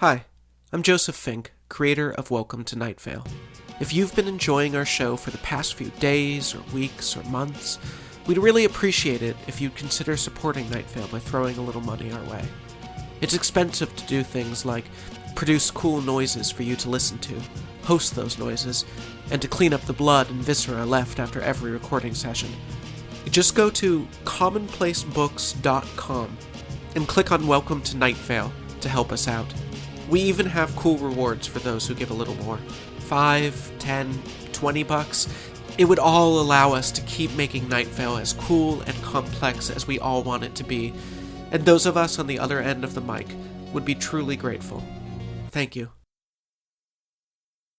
Hi, I'm Joseph Fink, creator of Welcome to Night Vale. If you've been enjoying our show for the past few days or weeks or months, we'd really appreciate it if you'd consider supporting Night Vale by throwing a little money our way. It's expensive to do things like produce cool noises for you to listen to, host those noises, and to clean up the blood and viscera left after every recording session. Just go to commonplacebooks.com and click on Welcome to Night Vale to help us out. We even have cool rewards for those who give a little more. $5, $10, $20. It would all allow us to keep making Night Vale as cool and complex as we all want it to be, and those of us on the other end of the mic would be truly grateful. Thank you.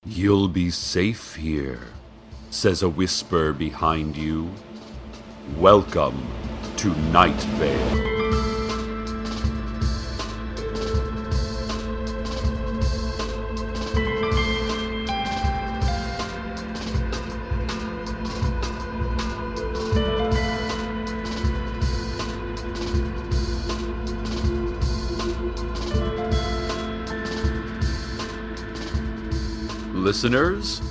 "You'll be safe here," says a whisper behind you. Welcome to Night Vale. Listeners,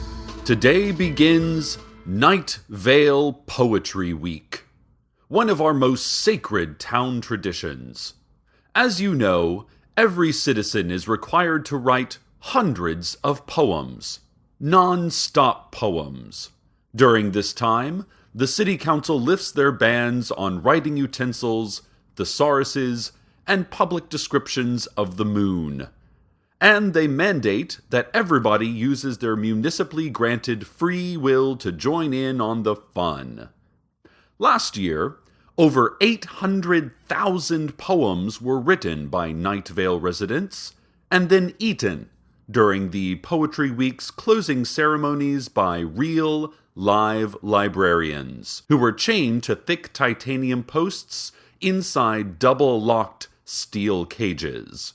today begins Night Vale Poetry Week, one of our most sacred town traditions. As you know, every citizen is required to write hundreds of poems, non-stop poems. During this time, the City Council lifts their bans on writing utensils, thesauruses, and public descriptions of the moon. And they mandate that everybody uses their municipally granted free will to join in on the fun. Last year, over 800,000 poems were written by Night Vale residents and then eaten during the Poetry Week's closing ceremonies by real, live librarians, who were chained to thick titanium posts inside double-locked steel cages.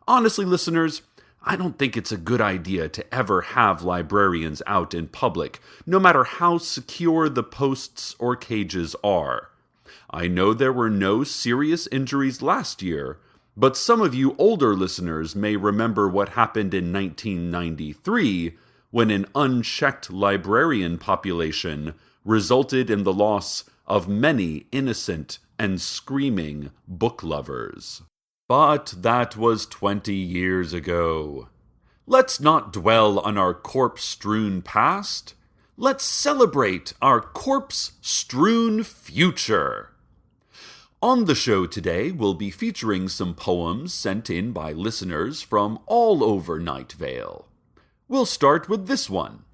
Honestly, listeners, I don't think it's a good idea to ever have librarians out in public, no matter how secure the posts or cages are. I know there were no serious injuries last year, but some of you older listeners may remember what happened in 1993, when an unchecked librarian population resulted in the loss of many innocent and screaming book lovers. But that was 20 years ago. Let's not dwell on our corpse-strewn past. Let's celebrate our corpse-strewn future. On the show today, we'll be featuring some poems sent in by listeners from all over Night Vale. We'll start with this one.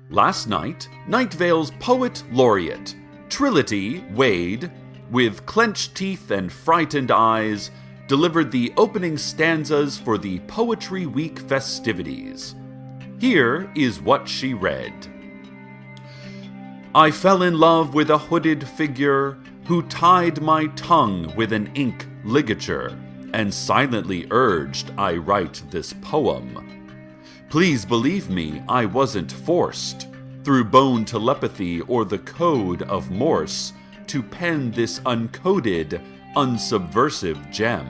Last night, Night Vale's poet laureate, Trilety Wade, with clenched teeth and frightened eyes, delivered the opening stanzas for the Poetry Week festivities. Here is what she read. I fell in love with a hooded figure who tied my tongue with an ink ligature and silently urged I write this poem. Please believe me, I wasn't forced, through bone telepathy or the code of Morse, to pen this uncoded, unsubversive gem.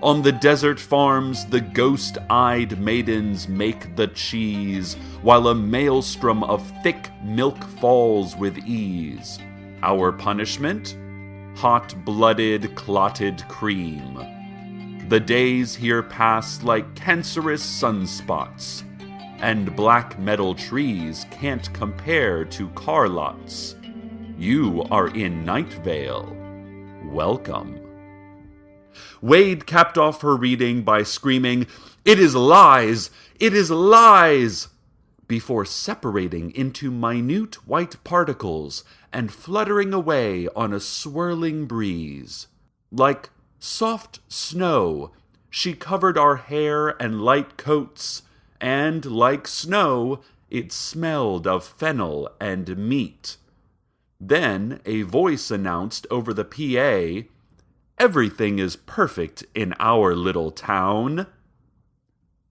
On the desert farms, the ghost-eyed maidens make the cheese, while a maelstrom of thick milk falls with ease. Our punishment? Hot-blooded, clotted cream. The days here pass like cancerous sunspots, and black metal trees can't compare to car lots. You are in Night Vale. Welcome. Wade capped off her reading by screaming, "It is lies! It is lies!" before separating into minute white particles and fluttering away on a swirling breeze. Like soft snow, she covered our hair and light coats, and like snow, it smelled of fennel and meat. Then a voice announced over the PA, "Everything is perfect in our little town."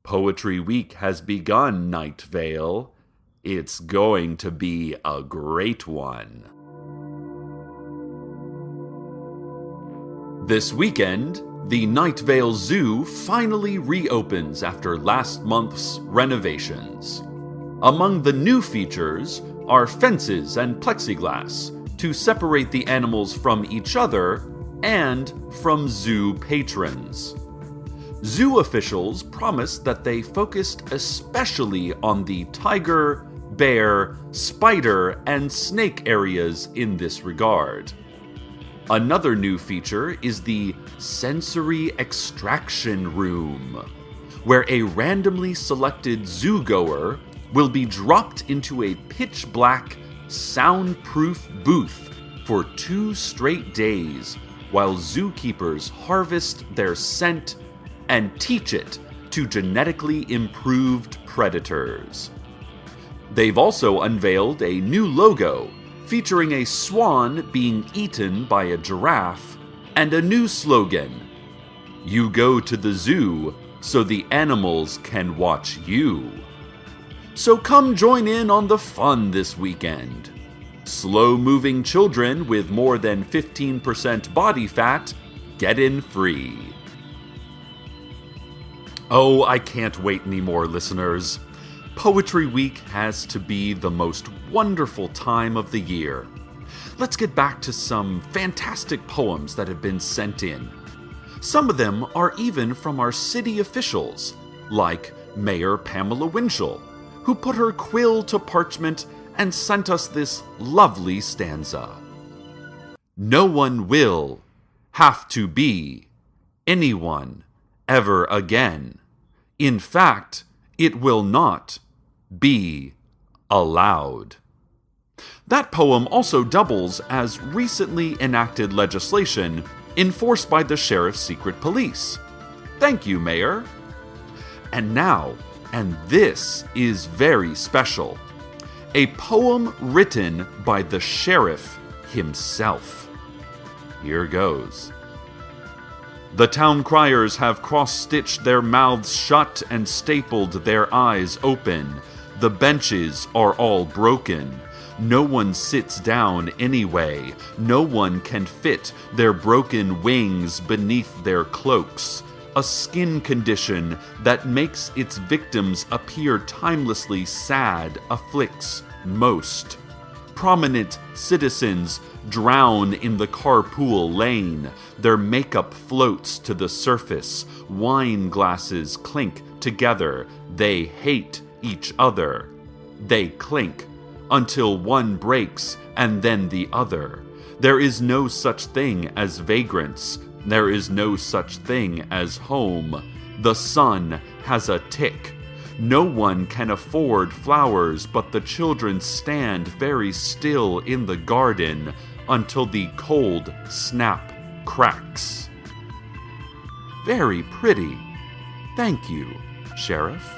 Poetry Week has begun, Night Vale. It's going to be a great one. This weekend, the Night Vale Zoo finally reopens after last month's renovations. Among the new features are fences and plexiglass to separate the animals from each other and from zoo patrons. Zoo officials promised that they focused especially on the tiger, bear, spider, and snake areas in this regard. Another new feature is the Sensory Extraction Room, where a randomly selected zoogoer will be dropped into a pitch-black, soundproof booth for 2 straight days while zookeepers harvest their scent and teach it to genetically improved predators. They've also unveiled a new logo featuring a swan being eaten by a giraffe and a new slogan, "You go to the zoo so the animals can watch you." So come join in on the fun this weekend. Slow-moving children with more than 15% body fat get in free. Oh, I can't wait anymore, listeners. Poetry Week has to be the most wonderful time of the year. Let's get back to some fantastic poems that have been sent in. Some of them are even from our city officials, like Mayor Pamela Winchell, who put her quill to parchment and sent us this lovely stanza. No one will have to be anyone ever again. In fact, it will not be allowed. That poem also doubles as recently enacted legislation enforced by the Sheriff's Secret Police. Thank you, Mayor. And now, and this is very special, a poem written by the sheriff himself. Here goes. The town criers have cross-stitched their mouths shut and stapled their eyes open. The benches are all broken. No one sits down anyway. No one can fit their broken wings beneath their cloaks. A skin condition that makes its victims appear timelessly sad afflicts most. Prominent citizens drown in the carpool lane. Their makeup floats to the surface. Wine glasses clink together. They hate each other. They clink until one breaks and then the other. There is no such thing as vagrants. There is no such thing as home. The sun has a tick. No one can afford flowers, but the children stand very still in the garden until the cold snap cracks. Very pretty. Thank you, Sheriff.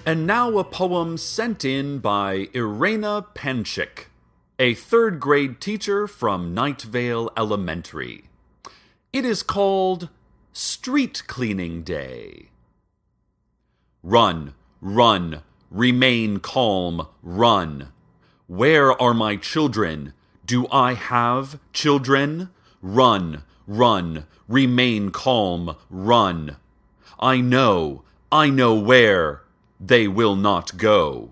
And now a poem sent in by Erika Paschold, a 3rd grade teacher from Night Vale Elementary. It is called Street Cleaning Day. Run, run, remain calm, run. Where are my children? Do I have children? Run, run, remain calm, run. I know where they will not go.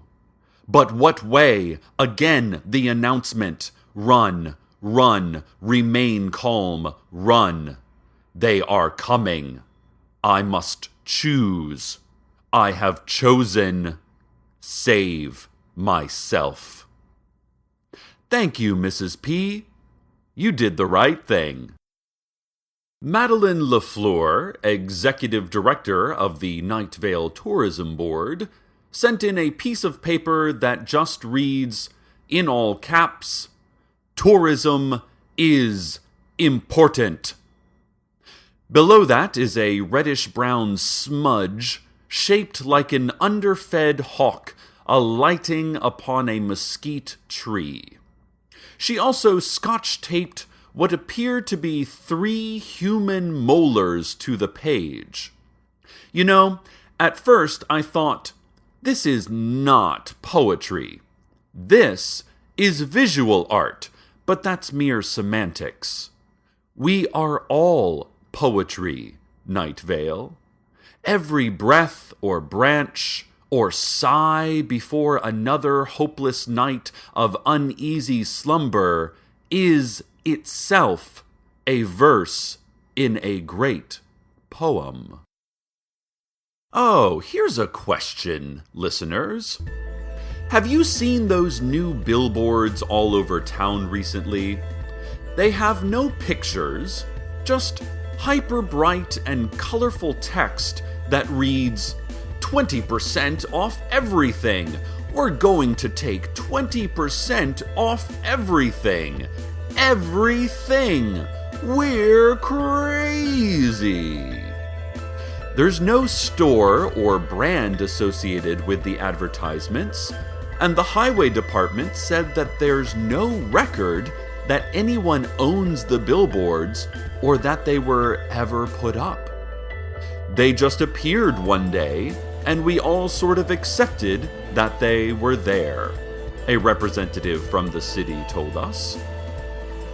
But what way? Again the announcement. Run, run, remain calm, run. They are coming. I must choose. I have chosen. Save myself. Thank you, Mrs. P. You did the right thing. Madeline LaFleur, Executive Director of the Night Vale Tourism Board, sent in a piece of paper that just reads, in all caps, "Tourism is important." Below that is a reddish-brown smudge shaped like an underfed hawk alighting upon a mesquite tree. She also scotch-taped what appeared to be 3 human molars to the page. You know, at first I thought, this is not poetry. This is visual art, but that's mere semantics. We are all poetry, Night Vale. Every breath or branch or sigh before another hopeless night of uneasy slumber is itself a verse in a great poem. Oh, here's a question, listeners. Have you seen those new billboards all over town recently? They have no pictures, just hyper-bright and colorful text that reads, 20% off everything. We're going to take 20% off everything. Everything. We're crazy. There's no store or brand associated with the advertisements, and the highway department said that there's no record that anyone owns the billboards or that they were ever put up. They just appeared one day, and we all sort of accepted that they were there, a representative from the city told us.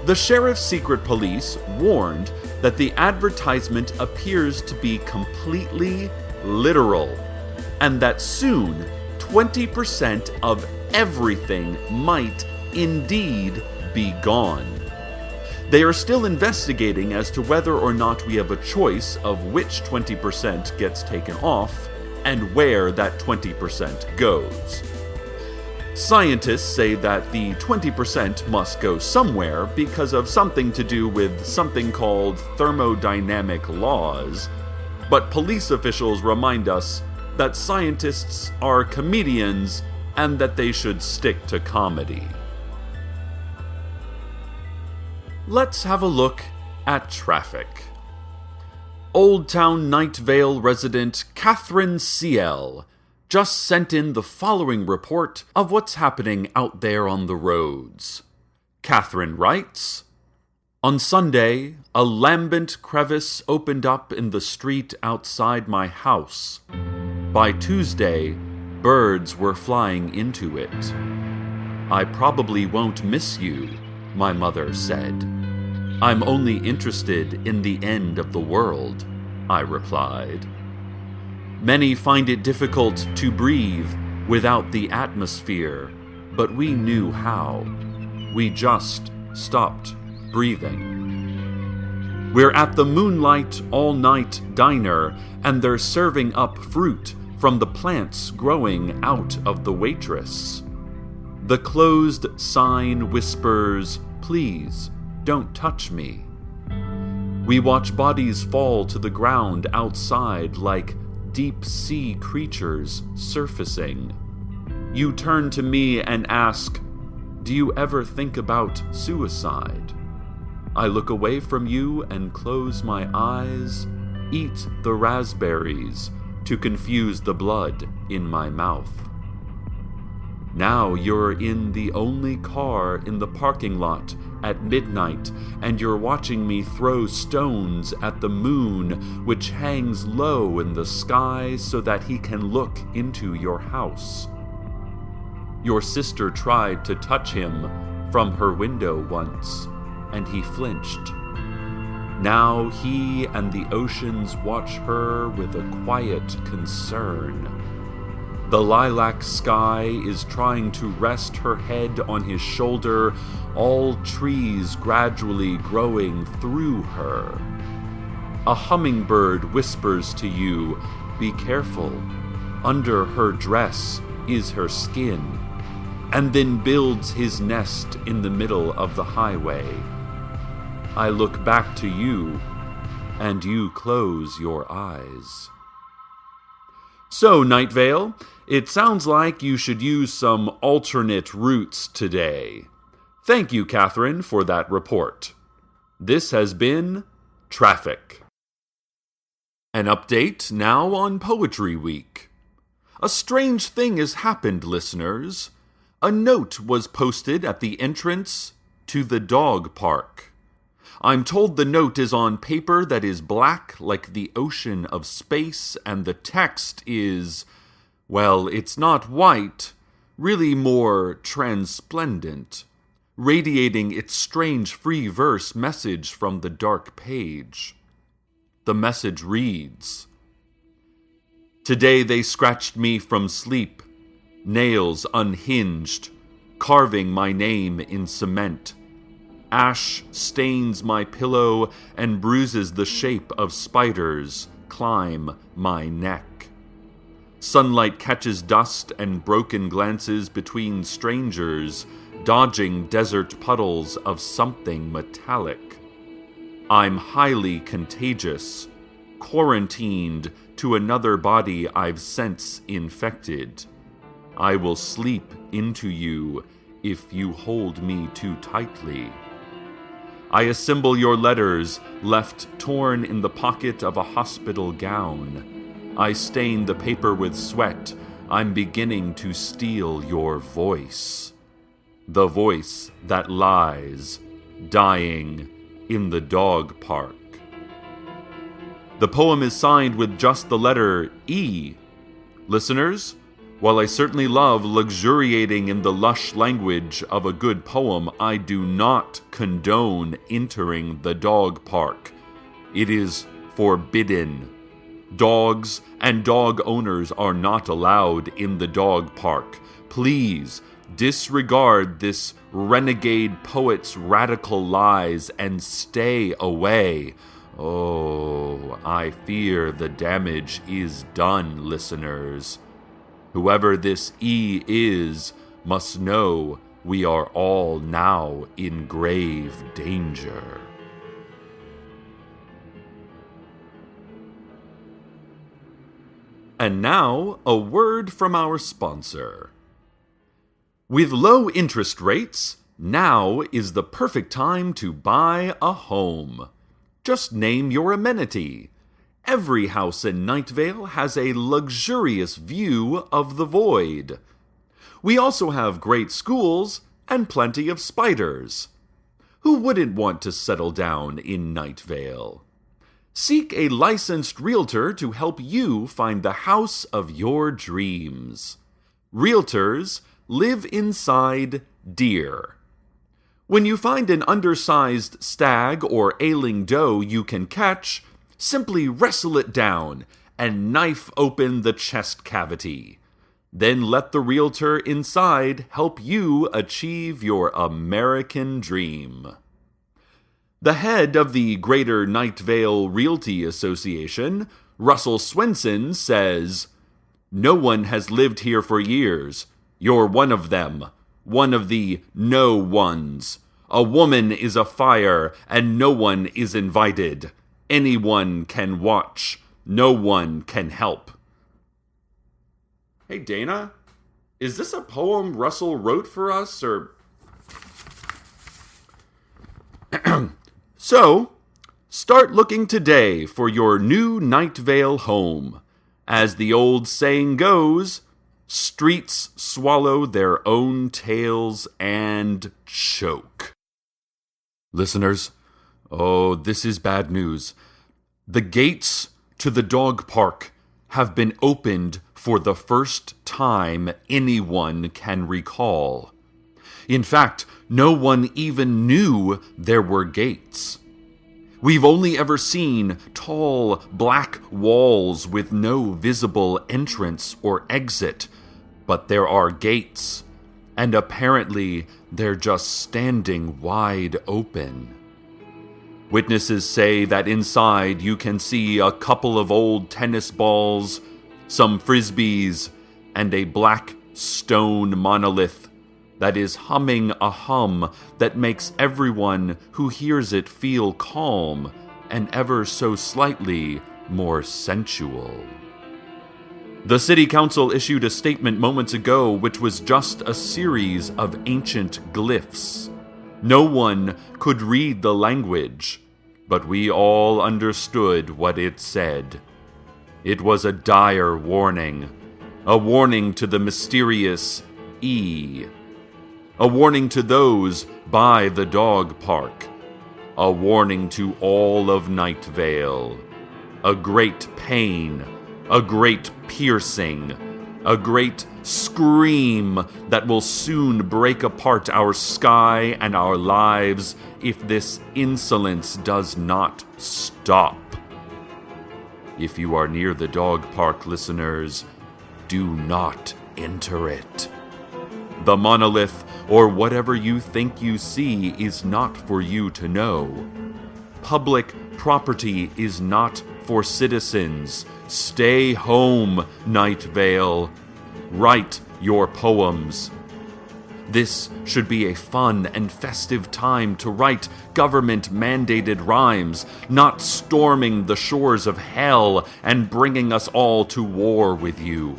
The sheriff's secret police warned that the advertisement appears to be completely literal, and that soon 20% of everything might indeed be gone. They are still investigating as to whether or not we have a choice of which 20% gets taken off and where that 20% goes. Scientists say that the 20% must go somewhere because of something to do with something called thermodynamic laws, but police officials remind us that scientists are comedians and that they should stick to comedy. Let's have a look at traffic. Old Town Night Vale resident Katherine Ciel just sent in the following report of what's happening out there on the roads. Katherine writes, on Sunday, a lambent crevice opened up in the street outside my house. By Tuesday, birds were flying into it. I probably won't miss you, my mother said. I'm only interested in the end of the world, I replied. Many find it difficult to breathe without the atmosphere, but we knew how. We just stopped breathing. We're at the Moonlight All-Night Diner, and they're serving up fruit from the plants growing out of the waitress. The closed sign whispers, "Please, don't touch me." We watch bodies fall to the ground outside like deep-sea creatures surfacing. You turn to me and ask, "Do you ever think about suicide?" I look away from you and close my eyes, eat the raspberries to confuse the blood in my mouth. Now you're in the only car in the parking lot at midnight, and you're watching me throw stones at the moon, which hangs low in the sky so that he can look into your house. Your sister tried to touch him from her window once, and he flinched. Now he and the oceans watch her with a quiet concern. The lilac sky is trying to rest her head on his shoulder, all trees gradually growing through her. A hummingbird whispers to you, "Be careful. Under her dress is her skin," and then builds his nest in the middle of the highway. I look back to you, and you close your eyes. So, Night Vale, it sounds like you should use some alternate routes today. Thank you, Katherine, for that report. This has been Traffic. An update now on Poetry Week. A strange thing has happened, listeners. A note was posted at the entrance to the dog park. I'm told the note is on paper that is black like the ocean of space, and the text is, well, it's not white, really more transplendent. radiating its strange free verse message from the dark page. The message reads, "Today they scratched me from sleep, nails unhinged, carving my name in cement. Ash stains my pillow and bruises the shape of spiders climb my neck. Sunlight catches dust and broken glances between strangers, dodging desert puddles of something metallic. I'm highly contagious, quarantined to another body I've since infected. I will sleep into you if you hold me too tightly. I assemble your letters, left torn in the pocket of a hospital gown. I stain the paper with sweat. I'm beginning to steal your voice. The voice that lies, dying in the dog park." The poem is signed with just the letter E. Listeners, while I certainly love luxuriating in the lush language of a good poem, I do not condone entering the dog park. It is forbidden. Dogs and dog owners are not allowed in the dog park. Please disregard this renegade poet's radical lies and stay away. Oh, I fear the damage is done, listeners. Whoever this E is must know we are all now in grave danger. And now, a word from our sponsor. With low interest rates, now is the perfect time to buy a home. Just name your amenity. Every house in Night Vale has a luxurious view of the void. We also have great schools and plenty of spiders. Who wouldn't want to settle down in Night Vale? Seek a licensed realtor to help you find the house of your dreams. Realtors live inside deer. When you find an undersized stag or ailing doe you can catch, simply wrestle it down and knife open the chest cavity. Then let the realtor inside help you achieve your American dream. The head of the Greater Night Vale Realty Association, Russel Swenson, says, "No one has lived here for years. You're one of them, one of the no ones. A woman is a fire, and no one is invited. Anyone can watch. No one can help." Hey, Dana, is this a poem Russell wrote for us, or... So, start looking today for your new Night Vale home. As the old saying goes, streets swallow their own tails and choke. Listeners, oh, this is bad news. The gates to the dog park have been opened for the first time anyone can recall. In fact, no one even knew there were gates. We've only ever seen tall, black walls with no visible entrance or exit, but there are gates, and apparently they're just standing wide open. Witnesses say that inside you can see a couple of old tennis balls, some frisbees, and a black stone monolith that is humming a hum that makes everyone who hears it feel calm and ever so slightly more sensual. The City Council issued a statement moments ago which was just a series of ancient glyphs. No one could read the language, but we all understood what it said. It was a dire warning, a warning to the mysterious E, a warning to those by the dog park, a warning to all of Night Vale, a great pain, a great piercing, A great scream that will soon break apart our sky and our lives if this insolence does not stop. If you are near the dog park, listeners, do not enter it. The monolith, or whatever you think you see, is not for you to know. Public property is not for citizens. Stay home, Night Vale. Write your poems. This should be a fun and festive time to write government-mandated rhymes, not storming the shores of hell and bringing us all to war with you.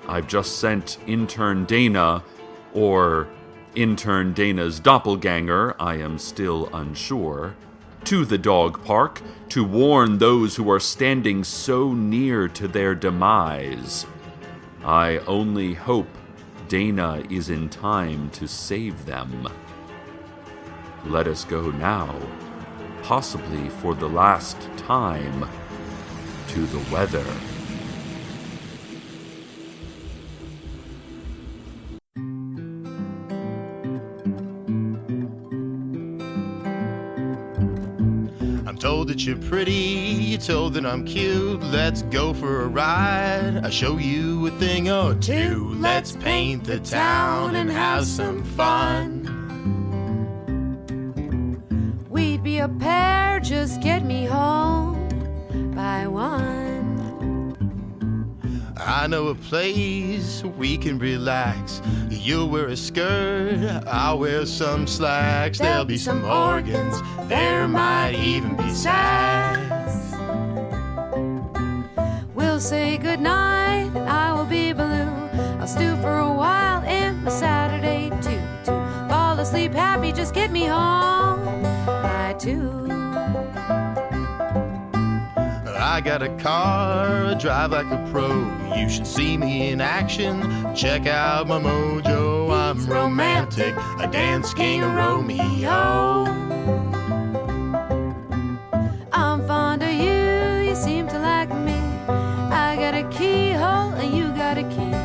I've just sent Intern Dana, or Intern Dana's doppelganger, I am still unsure, to the dog park to warn those who are standing so near to their demise. I only hope Dana is in time to save them. Let us go now, possibly for the last time, to the weather. Told that you're pretty, you're told that I'm cute. Let's go for a ride, I'll show you a thing or two. Let's paint the town and have some fun. We'd be a pair, just get me home by one. I know a place we can relax. You'll wear a skirt, I'll wear some slacks. There'll be some organs, there might even be sax. We'll say goodnight and I will be blue. I'll stew for a while in my Saturday tutu. Fall asleep happy, just get me home by 2. I got a car, I drive like a pro. You should see me in action, check out my mojo. I'm romantic, a dance king, a Romeo. I'm fond of you, you seem to like me. I got a keyhole and you got a key.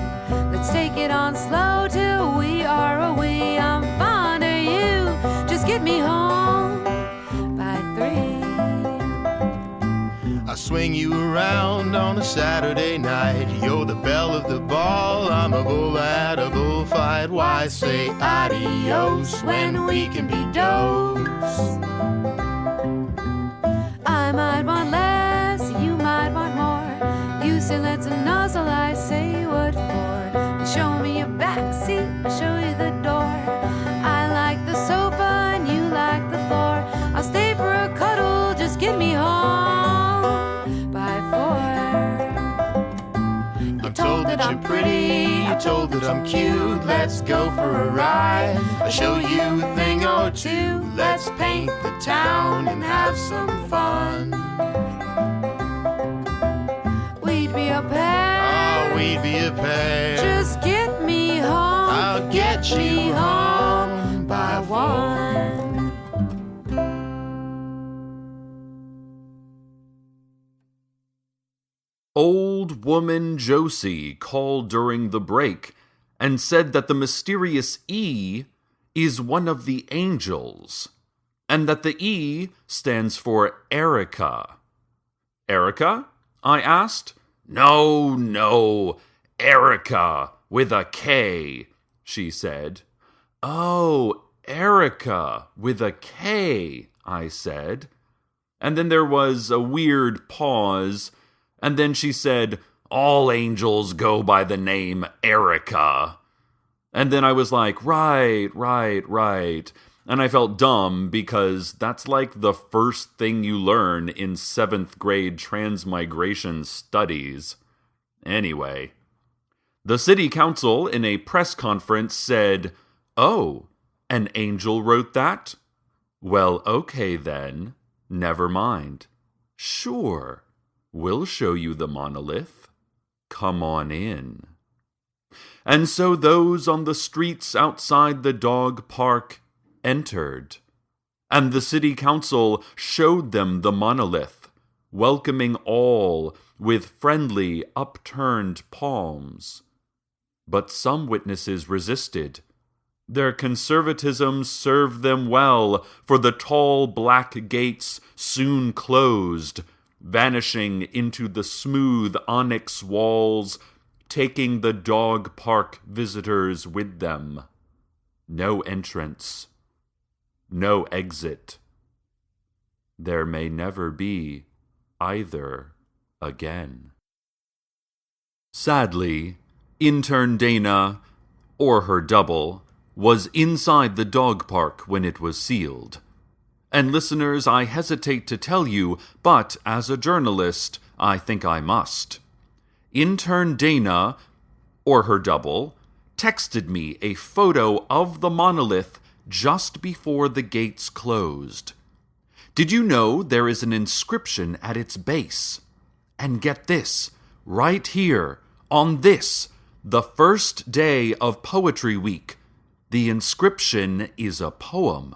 Let's take it on slow till we are away. I'm fond of you, just get me home by 3. I swing you around on a Saturday night. You're the belle of the ball, I'm a bull at a bullfight. Why say adios when we can be dose? I might want less, you might want more. You say let's nuzzle, I say what for. You show me your backseat, I show you the door. I like the sofa and you like the floor. I'll stay for a cuddle, just get me home by 4. I'm told that you're pretty, you're told that I'm cute. Let's go for a ride, I'll show you a thing or two. Let's paint the town and have some fun. We'd be a pair, Oh, we'd be a pair. just get me home. I'll get you home by 1. Old woman Josie called during the break and said that the mysterious E is one of the angels, and that the E stands for Erika. Erika? I asked. No, Erika with a K, she said. Oh, Erika with a K, I said. And then there was a weird pause, and then she said, all angels go by the name Erika. And then I was like, right. And I felt dumb because that's like the first thing you learn in 7th grade transmigration studies. Anyway, the city council in a press conference said, oh, an angel wrote that? Well, okay then, never mind. Sure, we'll show you the monolith. Come on in. And so those on the streets outside the dog park entered, and the city council showed them the monolith, welcoming all with friendly, upturned palms. But some witnesses resisted. Their conservatism served them well, for the tall black gates soon closed, vanishing into the smooth onyx walls, taking the dog park visitors with them. No entrance, no exit. There may never be either again. Sadly, intern Dana, or her double, was inside the dog park when it was sealed. And listeners, I hesitate to tell you, but as a journalist, I think I must. Intern Dana, or her double, texted me a photo of the monolith just before the gates closed. Did you know there is an inscription at its base? And get this, right here, on this, the first day of Poetry Week, the inscription is a poem.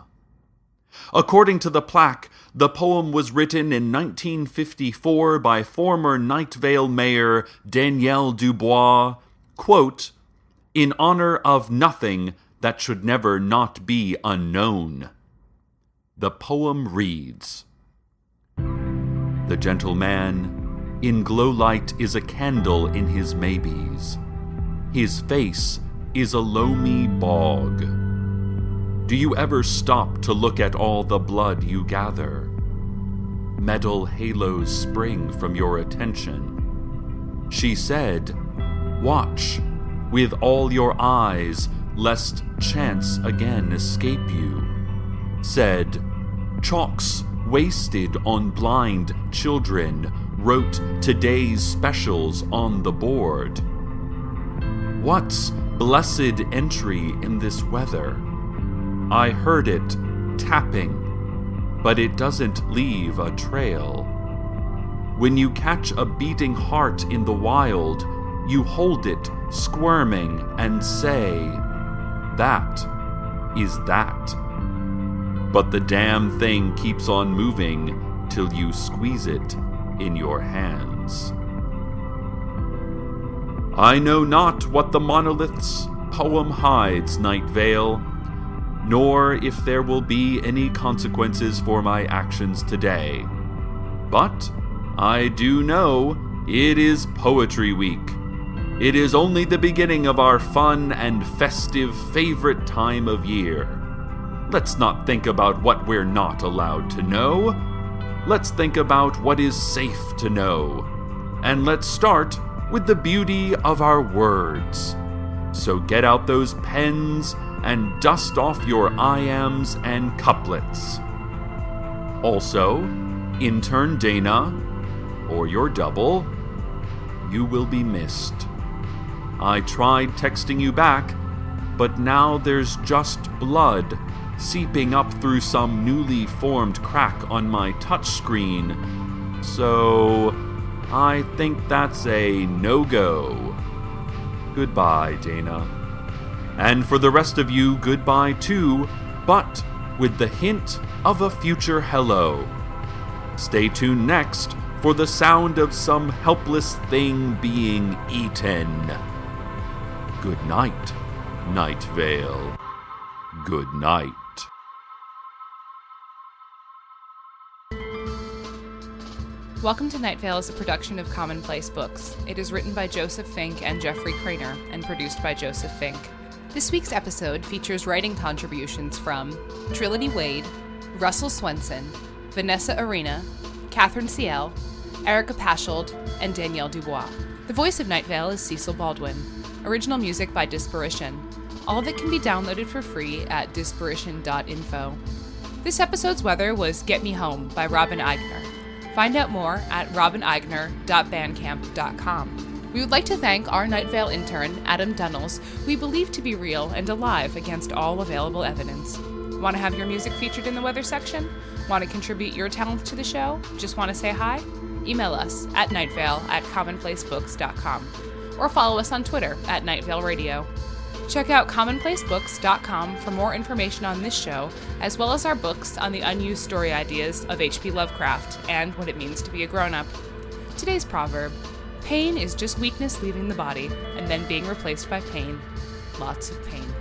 According to the plaque, the poem was written in 1954 by former Night Vale Mayor Danielle DuBois, quote, "in honor of nothing that should never not be unknown." The poem reads, "The gentle man in glow light is a candle in his maybes. His face is a loamy bog. Do you ever stop to look at all the blood you gather? Metal halos spring from your attention. She said, watch with all your eyes, lest chance again escape you. Said, chalks wasted on blind children wrote today's specials on the board. What's blessed entry in this weather? I heard it tapping, but it doesn't leave a trail. When you catch a beating heart in the wild, you hold it squirming and say, that is that. But the damn thing keeps on moving till you squeeze it in your hands. I know not what the monolith's poem hides, Night Vale, nor if there will be any consequences for my actions today. But I do know it is Poetry Week. It is only the beginning of our fun and festive favorite time of year. Let's not think about what we're not allowed to know. Let's think about what is safe to know. And let's start with the beauty of our words. So get out those pens and dust off your iams and couplets. Also, intern Dana, or your double, you will be missed. I tried texting you back, but now there's just blood seeping up through some newly formed crack on my touchscreen, so I think that's a no-go. Goodbye, Dana. And for the rest of you, goodbye too, but with the hint of a future hello. Stay tuned next for the sound of some helpless thing being eaten. Good night, Night Vale. Good night. Welcome to Night Vale is a production of Commonplace Books. It is written by Joseph Fink and Jeffrey Craner and produced by Joseph Fink. This week's episode features writing contributions from Trilety Wade, Russel Swenson, Vanessa Irena, Katherine Ciel, Erika Paschold, and Danielle DuBois. The voice of Night Vale is Cecil Baldwin. Original music by Disparition. All of it can be downloaded for free at disparition.info. This episode's weather was Get Me Home by Robin Aigner. Find out more at robinaigner.bandcamp.com. We would like to thank our Night Vale intern, Adam Dunnels, who we believe to be real and alive against all available evidence. Want to have your music featured in the weather section? Want to contribute your talents to the show? Just want to say hi? Email us at nightvale@commonplacebooks.com or follow us on Twitter at Night Vale Radio. Check out commonplacebooks.com for more information on this show, as well as our books on the unused story ideas of H.P. Lovecraft and what it means to be a grown-up. Today's proverb: pain is just weakness leaving the body and then being replaced by pain. Lots of pain.